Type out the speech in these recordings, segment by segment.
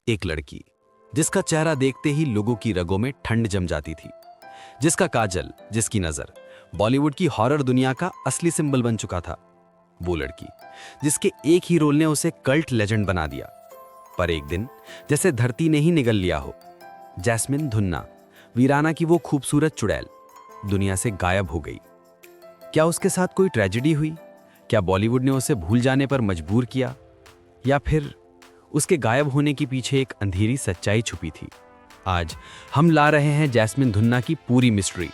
एक लड़की जिसका चेहरा देखते ही लोगों की रगों में ठंड जम जाती थी, जिसका काजल, जिसकी नजर बॉलीवुड की हॉरर दुनिया का असली सिंबल बन चुका था। वो लड़की जिसके एक ही रोल ने उसे कल्ट लेजेंड बना दिया। पर एक दिन जैसे धरती ने ही निगल लिया हो, जैस्मिन धुन्ना, वीराना की वो खूबसूरत चुड़ैल दुनिया से गायब हो गई। क्या उसके साथ कोई ट्रेजेडी हुई? क्या बॉलीवुड ने उसे भूल जाने पर मजबूर किया, या फिर उसके गायब होने के पीछे एक अंधेरी सच्चाई छुपी थी? आज हम ला रहे हैं जैस्मिन धुन्ना की पूरी मिस्ट्री,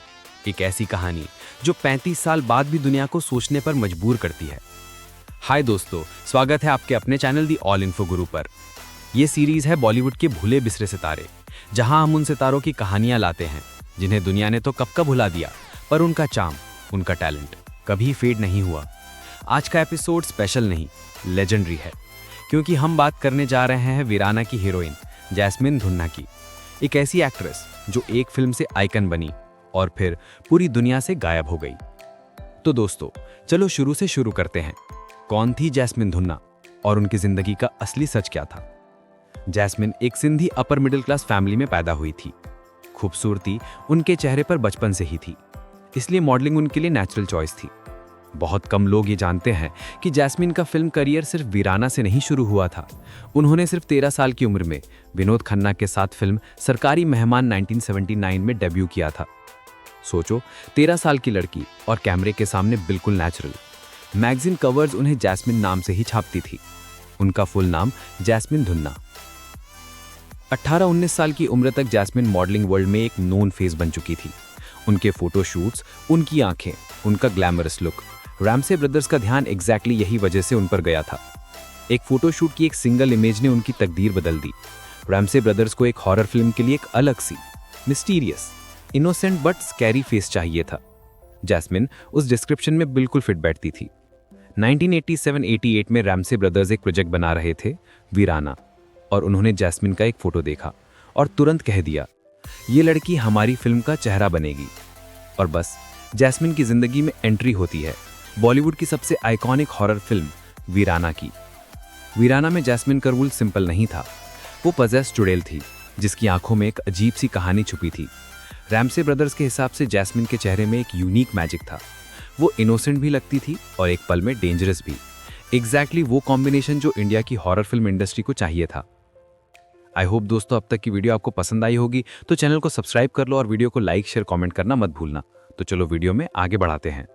एक ऐसी कहानी जो 35 साल बाद भी दुनिया को सोचने पर मजबूर करती है। हाय दोस्तों, स्वागत है आपके अपने चैनल दी ऑल इन्फो गुरु पर। यह सीरीज है बॉलीवुड के भूले बिसरे सितारे, जहां हम उन सितारों की कहानियां लाते हैं जिन्हें दुनिया ने तो कब का भुला दिया, पर उनका चार्म, उनका टैलेंट कभी फेड नहीं हुआ। आज का एपिसोड स्पेशल नहीं, लेजेंडरी है, क्योंकि हम बात करने जा रहे हैं वीराना की हीरोइन जैस्मिन धुन्ना की, एक ऐसी एक्ट्रेस जो एक फिल्म से आइकन बनी और फिर पूरी दुनिया से गायब हो गई। तो दोस्तों, चलो शुरू से शुरू करते हैं। कौन थी जैस्मिन धुन्ना और उनकी जिंदगी का असली सच क्या था? जैस्मिन एक Sindhi upper middle class family में पैदा हुई थी। खूबसूरती उनके चेहरे पर बचपन से ही थी, इसलिए मॉडलिंग उनके लिए नेचुरल चॉइस थी। बहुत कम लोग ये जानते हैं कि जैस्मिन का फिल्म करियर सिर्फ वीराना से नहीं शुरू हुआ था। उन्होंने सिर्फ 13 साल की उम्र में विनोद खन्ना के साथ फिल्म सरकारी मेहमान 1979 में डेब्यू किया था। सोचो, 13 साल की लड़की और कैमरे के सामने बिल्कुल नेचुरल। मैगजीन कवर्स उन्हें जैस्मिन नाम से ही छापती थी। उनका फुल नाम जैस्मिन धुन्ना। 18-19 साल की उम्र तक जैस्मिन मॉडलिंग वर्ल्ड में एक नोन फेस बन चुकी थी। उनके फोटोशूट्स, उनकी आंखें, उनका ग्लैमरस लुक, रामसे ब्रदर्स का ध्यान एग्जैक्टली यही वजह से उन पर गया था। एक फोटोशूट की एक सिंगल इमेज ने उनकी तकदीर बदल दी। रामसे ब्रदर्स को एक हॉरर फिल्म के लिए एक अलग सी, mysterious, innocent but scary face चाहिए था। जैस्मिन उस डिस्क्रिप्शन में बिल्कुल फिट बैठती थी। 1987-88 में रामसे ब्रदर्स एक प्रोजेक्ट बना रहे थे, वीराना, और उन्होंने जैस्मिन का एक फोटो देखा और तुरंत कह दिया, ये लड़की हमारी फिल्म का चेहरा बनेगी। और बस जैस्मिन की जिंदगी में एंट्री होती है बॉलीवुड की सबसे आइकॉनिक हॉरर फिल्म वीराना की। वीराना में जैस्मिन का रोल सिंपल नहीं था। वो पजेस चुड़ैल थी जिसकी आंखों में एक अजीब सी कहानी छुपी थी। रामसे ब्रदर्स के हिसाब से जैस्मिन के चेहरे में एक यूनिक मैजिक था। वो इनोसेंट भी लगती थी और एक पल में डेंजरस भी। एग्जैक्टली वो कॉम्बिनेशन जो इंडिया की हॉरर फिल्म इंडस्ट्री को चाहिए था। आई होप दोस्तों, अब तक की वीडियो आपको पसंद आई होगी, तो चैनल को सब्सक्राइब कर लो और वीडियो को लाइक, शेयर, कमेंट करना मत भूलना। तो चलो वीडियो में आगे बढ़ाते हैं।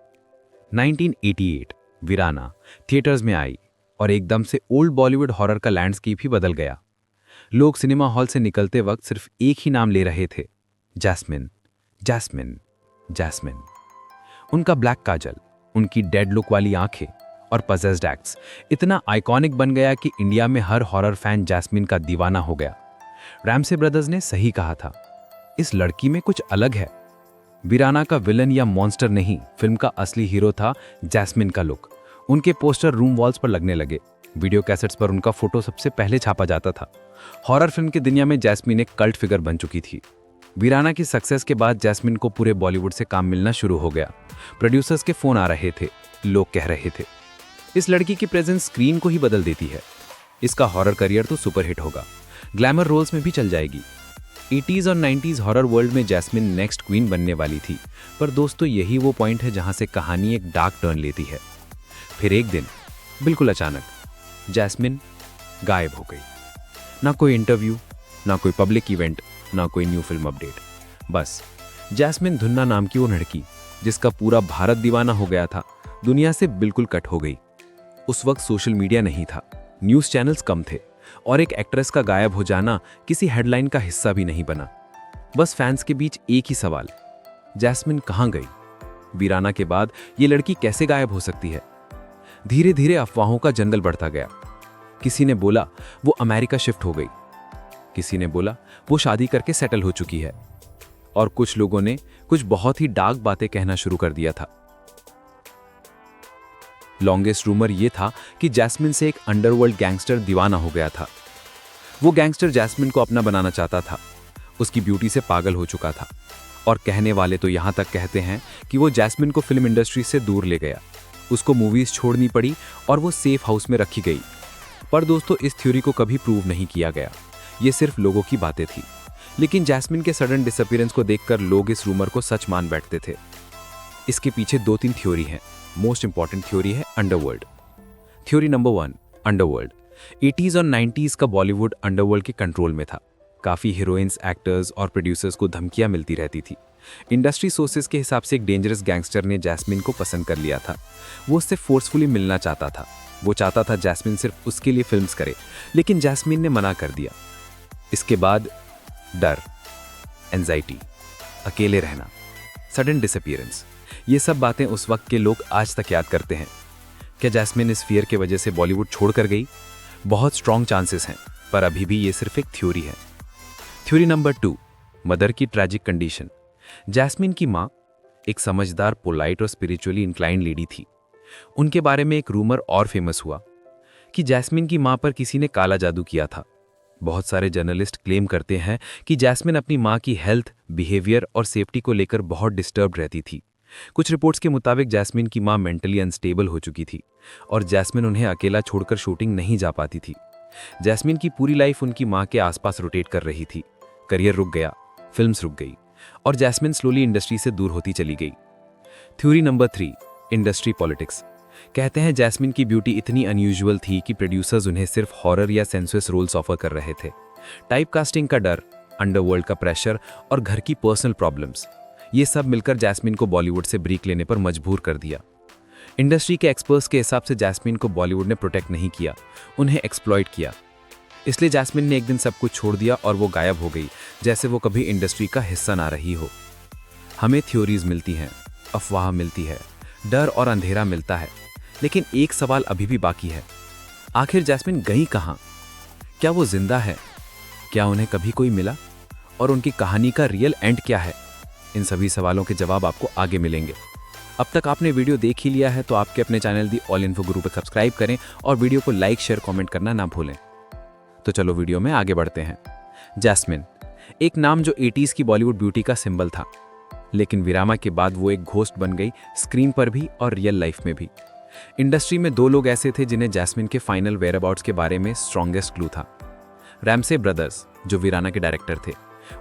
1988 वीराना थिएटर्स में आई और एकदम से ओल्ड बॉलीवुड हॉरर का लैंडस्केप ही बदल गया। लोग सिनेमा हॉल से निकलते वक्त सिर्फ एक ही नाम ले रहे थे, जैस्मिन, जैस्मिन, जैस्मिन। उनका ब्लैक काजल, उनकी डेड लुक वाली आंखें और पजेस्ड एक्ट्स इतना आइकॉनिक बन गया कि इंडिया में हर हॉरर फैन जैस्मिन का दीवाना हो गया। रामसे ब्रदर्स ने सही कहा था, इस लड़की में कुछ अलग है। वीराना का विलन या मॉन्स्टर नहीं, फिल्म का असली हीरो था जैस्मिन का लुक। उनके पोस्टर रूम वॉल्स पर लगने लगे, वीडियो कैसेट्स पर उनका फोटो सबसे पहले छापा जाता था। हॉरर फिल्म की दुनिया में जैस्मिन एक कल्ट फिगर बन चुकी थी। वीराना की सक्सेस के बाद जैस्मिन को पूरे बॉलीवुड से काम मिलना शुरू हो गया। प्रोड्यूसर्स के फोन आ रहे थे, लोग कह रहे थे, इस लड़की की प्रेजेंस स्क्रीन को ही बदल देती है, इसका हॉरर करियर तो सुपरहिट होगा, ग्लैमर रोल्स में भी चल जाएगी। 80s और 90s हॉरर वर्ल्ड में जैस्मिन नेक्स्ट क्वीन बनने वाली थी। पर दोस्तों, यही वो पॉइंट है जहां से कहानी एक डार्क टर्न लेती है। फिर एक दिन बिल्कुल अचानक जैस्मिन गायब हो गई। ना कोई इंटरव्यू, ना कोई पब्लिक इवेंट, ना कोई न्यू फिल्म अपडेट। बस जैस्मिन धुन्ना नाम की वो लड़की जिसका पूरा भारत दीवाना हो गया था, दुनिया से बिल्कुल कट हो गई। उस वक्त सोशल मीडिया नहीं था, न्यूज़ चैनल्स कम थे और एक एक्ट्रेस का गायब हो जाना किसी हेडलाइन का हिस्सा भी नहीं बना। बस फैंस के बीच एक ही सवाल, जैस्मिन कहाँ गई? वीराना के बाद ये लड़की कैसे गायब हो सकती है? धीरे धीरे अफवाहों का जंगल बढ़ता गया। किसी ने बोला वो अमेरिका शिफ्ट हो गई, किसी ने बोला वो शादी करके सेटल हो चुकी है, और कुछ लोगों ने कुछ बहुत ही डार्क बातें कहना शुरू कर दिया था। लॉन्गेस्ट रूमर ये था कि जैस्मिन से एक अंडरवर्ल्ड गैंगस्टर दीवाना हो गया था। वो गैंगस्टर जैस्मिन को अपना बनाना चाहता था, उसकी ब्यूटी से पागल हो चुका था, और कहने वाले तो यहाँ तक कहते हैं कि वो जैस्मिन को फिल्म इंडस्ट्री से दूर ले गया। उसको मूवीज छोड़नी पड़ी और वो सेफ हाउस में रखी गई। पर दोस्तों, इस थ्योरी को कभी प्रूव नहीं किया गया, ये सिर्फ लोगों की बातें थी, लेकिन जैस्मिन के सडन डिसअपीयरेंस को देखकर लोग इस रूमर को सच मान बैठते थे। इसके पीछे 2-3 थ्योरी हैं। मोस्ट इंपॉर्टेंट थ्योरी है underworld. Theory number 1, underworld. 80s और 90s का बॉलीवुड अंडरवर्ल्ड के कंट्रोल में था। काफ़ी हीरोइंस, एक्टर्स और प्रोड्यूसर्स को धमकियां मिलती रहती थी। इंडस्ट्री सोर्सेज के हिसाब से एक डेंजरस गैंगस्टर ने जैस्मिन को पसंद कर लिया था। वो उससे फोर्सफुली मिलना चाहता था। वो चाहता था जैस्मिन सिर्फ उसके लिए फिल्म्स करे, लेकिन जैस्मिन ने मना कर दिया। इसके बाद डर, एंजाइटी, अकेले रहना, सडन डिसअपीयरेंस, ये सब बातें उस वक्त के लोग आज तक याद करते हैं। क्या जैस्मिन इस फियर के वजह से बॉलीवुड छोड़कर गई? बहुत स्ट्रॉन्ग चांसेस हैं, पर अभी भी ये सिर्फ एक थ्योरी है। थ्योरी नंबर 2, मदर की ट्रैजिक कंडीशन। जैस्मिन की माँ एक समझदार, पोलाइट और स्पिरिचुअली इंक्लाइंड लेडी थी। उनके बारे में एक रूमर और फेमस हुआ कि जैस्मिन की माँ पर किसी ने काला जादू किया था। बहुत सारे जर्नलिस्ट क्लेम करते हैं कि जैस्मिन अपनी माँ की हेल्थ, बिहेवियर और सेफ्टी को लेकर बहुत डिस्टर्ब्ड रहती थी। कुछ रिपोर्ट्स के मुताबिक जैस्मिन की माँ मेंटली अनस्टेबल हो चुकी थी और जैस्मिन उन्हें अकेला छोड़कर शूटिंग नहीं जा पाती थी। जैस्मिन की पूरी लाइफ उनकी माँ के आसपास रोटेट कर रही थी। करियर रुक गया, फिल्म्स रुक गई और जैस्मिन स्लोली इंडस्ट्री से दूर होती चली गई। Theory number 3, industry politics. कहते हैं जैस्मिन की ब्यूटी इतनी अनयूजुअल थी कि प्रोड्यूसर्स उन्हें सिर्फ हॉरर या सेंसुअस रोल्स ऑफर कर रहे थे। टाइप कास्टिंग का डर, अंडरवर्ल्ड का प्रेशर और घर की पर्सनल प्रॉब्लम्स, ये सब मिलकर जैस्मिन को बॉलीवुड से ब्रेक लेने पर मजबूर कर दिया। इंडस्ट्री के एक्सपर्ट्स के हिसाब से जैस्मिन को बॉलीवुड ने प्रोटेक्ट नहीं किया, उन्हें एक्सप्लॉइट किया। इसलिए जैस्मिन ने एक दिन सब कुछ छोड़ दिया और वो गायब हो गई, जैसे वो कभी इंडस्ट्री का हिस्सा ना रही हो। हमें थ्योरीज मिलती हैं, अफवाह मिलती है, डर और अंधेरा मिलता है, लेकिन एक सवाल अभी भी बाकी है। आखिर जैस्मिन गई कहाँ? क्या वो जिंदा है? क्या उन्हें कभी कोई मिला? और उनकी कहानी का रियल एंड क्या है? इन सभी सवालों के जवाब आपको आगे मिलेंगे। अब तक आपने वीडियो देख ही लिया है तो आपके अपने चैनल दी ऑल इन्फो गुरु पर सब्सक्राइब करें और वीडियो को लाइक, शेयर, कमेंट करना ना भूलें। तो चलो वीडियो में आगे बढ़ते हैं। जैस्मिन, एक नाम जो 80s की बॉलीवुड ब्यूटी का सिंबल था, लेकिन विरामा के बाद वो एक घोस्ट बन गई, स्क्रीन पर भी और रियल लाइफ में भी। इंडस्ट्री में 2 लोग ऐसे थे जिन्हें जैस्मिन के फाइनल वेयरअबाउट्स के बारे में स्ट्रॉन्गेस्ट क्लू था। रैमसे ब्रदर्स, जो वीराना के डायरेक्टर थे,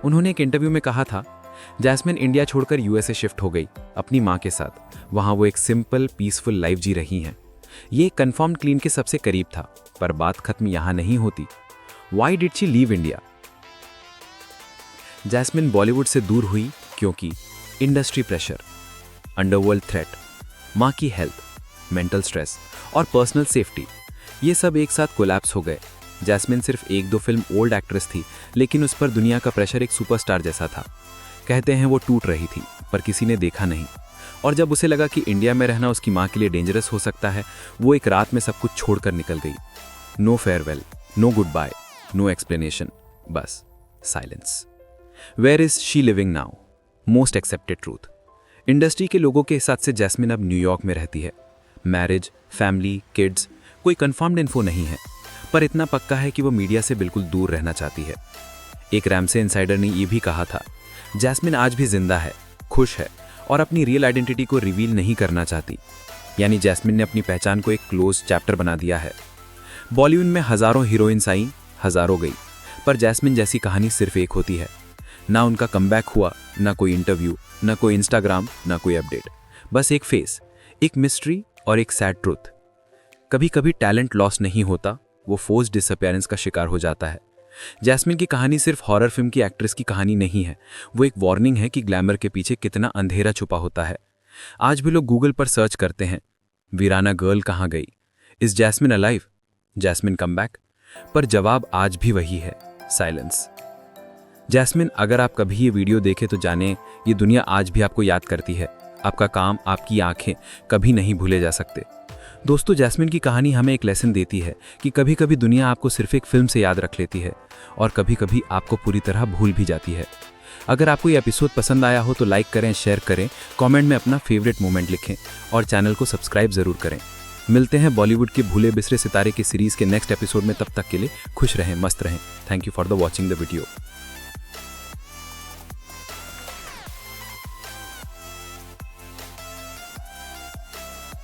उन्होंने एक इंटरव्यू में कहा था जैस्मिन इंडिया छोड़कर यूएसए शिफ्ट हो गई अपनी माँ के साथ। वहाँ वो एक सिंपल, पीसफुल लाइफ जी रही हैं। ये कन्फर्म्ड क्लीन के सबसे करीब था, पर बात खत्म यहाँ नहीं होती। Why did she leave India? Jasmine Bollywood से दूर हुई क्योंकि इंडस्ट्री प्रेशर, अंडरवर्ल्ड थ्रेट, माँ की हेल्थ, मेंटल स्ट्रेस और पर्सनल सेफ्टी, ये सब एक साथ कोलैप्स हो गए। जैस्मिन सिर्फ 1-2 फिल्म ओल्ड एक्ट्रेस थी, लेकिन उस पर दुनिया का प्रेशर एक सुपरस्टार जैसा था। कहते हैं वो टूट रही थी, पर किसी ने देखा नहीं। और जब उसे लगा कि इंडिया में रहना उसकी माँ के लिए डेंजरस हो सकता है, वो एक रात में सब कुछ छोड़कर निकल गई। No farewell, no good bye, no explanation, बस silence. Where is she living now? Most accepted truth, industry के लोगों के हिसाब से जैस्मिन अब न्यूयॉर्क में रहती है। मैरिज, फैमिली, किड्स, कोई कंफर्म्ड इन्फो नहीं है, पर इतना पक्का है कि वो मीडिया से बिल्कुल दूर रहना चाहती है। एक रैमसे इनसाइडर ने यह भी कहा था, जैस्मिन आज भी जिंदा है, खुश है और अपनी रियल आइडेंटिटी को रिवील नहीं करना चाहती। यानी जैस्मिन ने अपनी पहचान को एक क्लोज चैप्टर बना दिया है। बॉलीवुड में हजारों हीरोइंस आई, हजारों गई, पर जैस्मिन जैसी कहानी सिर्फ एक होती है। ना उनका कमबैक हुआ, ना कोई इंटरव्यू, ना कोई इंस्टाग्राम, ना कोई अपडेट, बस एक फेस, एक मिस्ट्री और एक सैड ट्रूथ। कभी कभी टैलेंट लॉस नहीं होता, वो फोर्स्ड डिसअपीयरेंस का शिकार हो जाता है। जैस्मिन की कहानी सिर्फ हॉरर फिल्म की एक्ट्रेस की कहानी नहीं है, वो एक वार्निंग है कि ग्लैमर के पीछे कितना अंधेरा छुपा होता है। आज भी लोग गूगल पर सर्च करते हैं, वीराना गर्ल कहाँ गई, is Jasmine alive, Jasmine come back, पर जवाब आज भी वही है, साइलेंस। जैस्मिन, अगर आप कभी ये वीडियो देखें तो जाने ये दुनिया आज भी आपको याद करती है। आपका काम, आपकी आंखें कभी नहीं भूले जा सकते। दोस्तों, जैस्मिन की कहानी हमें एक लेसन देती है कि कभी कभी दुनिया आपको सिर्फ एक फिल्म से याद रख लेती है और कभी कभी आपको पूरी तरह भूल भी जाती है। अगर आपको ये एपिसोड पसंद आया हो तो लाइक करें, शेयर करें, कमेंट में अपना फेवरेट मोमेंट लिखें और चैनल को सब्सक्राइब जरूर करें। मिलते हैं बॉलीवुड के भूले बिसरे सितारे के सीरीज के नेक्स्ट एपिसोड में। तब तक के लिए खुश रहें, मस्त रहें। Thank you for the watching the video.